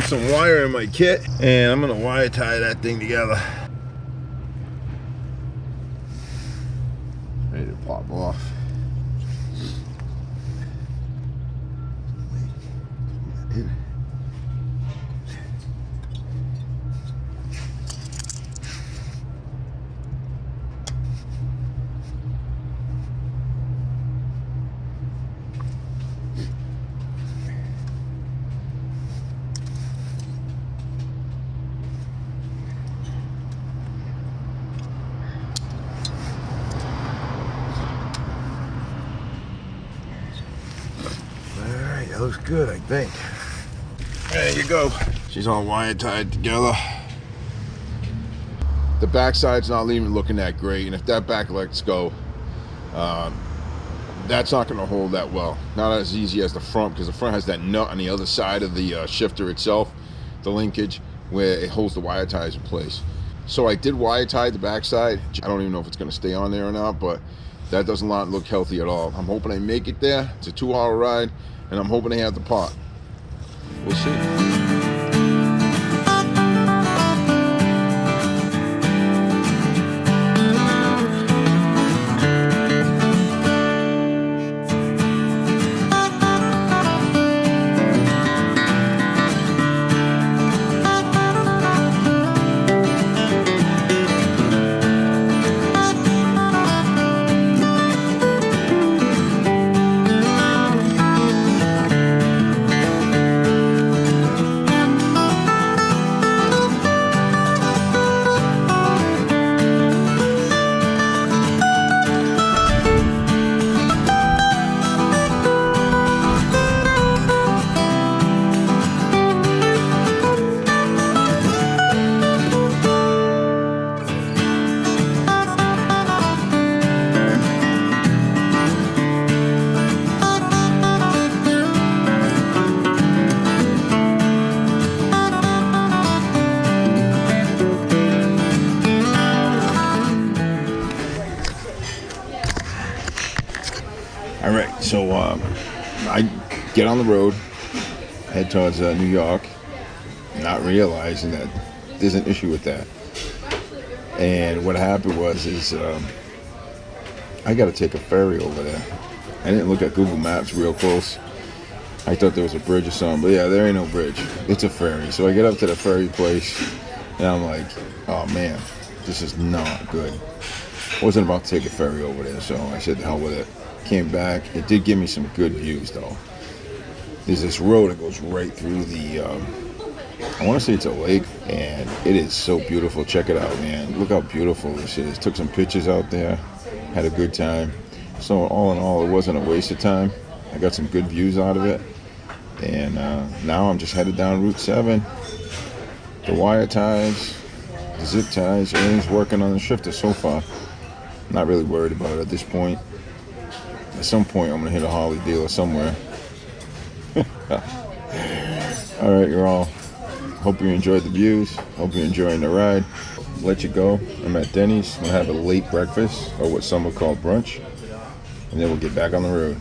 some wire in my kit, and I'm gonna wire tie that thing together. Ready to pop off. That looks good, I think. There you go. She's all wire tied together. The backside's not even looking that great, and if that back lets go, that's not going to hold that well. Not as easy as the front, because the front has that nut on the other side of the shifter itself, the linkage, where it holds the wire ties in place. So I did wire tie the backside. I don't even know if it's going to stay on there or not, but that does not look healthy at all. I'm hoping I make it there. It's a 2-hour ride, and I'm hoping I have the part. We'll see. Alright, so I get on the road, head towards New York, not realizing that there's an issue with that. And what happened is I got to take a ferry over there. I didn't look at Google Maps real close. I thought there was a bridge or something, but yeah, there ain't no bridge. It's a ferry. So I get up to the ferry place, and I'm like, oh man, this is not good. I wasn't about to take a ferry over there, so I said, the hell with it. Came back. It did give me some good views though. There's this road that goes right through the I want to say it's a lake, and it is so beautiful. Check it out, man. Look how beautiful this is. Took some pictures out there, had a good time. So all in all, it wasn't a waste of time. I got some good views out of it, and now I'm just headed down Route 7. The wire ties, the zip ties, everything's working on the shifter so far. Not really worried about it at this point. At some point, I'm going to hit a Harley dealer somewhere. All right, you all. Hope you enjoyed the views. Hope you're enjoying the ride. Let you go. I'm at Denny's. I'm going to have a late breakfast, or what some would call brunch. And then we'll get back on the road.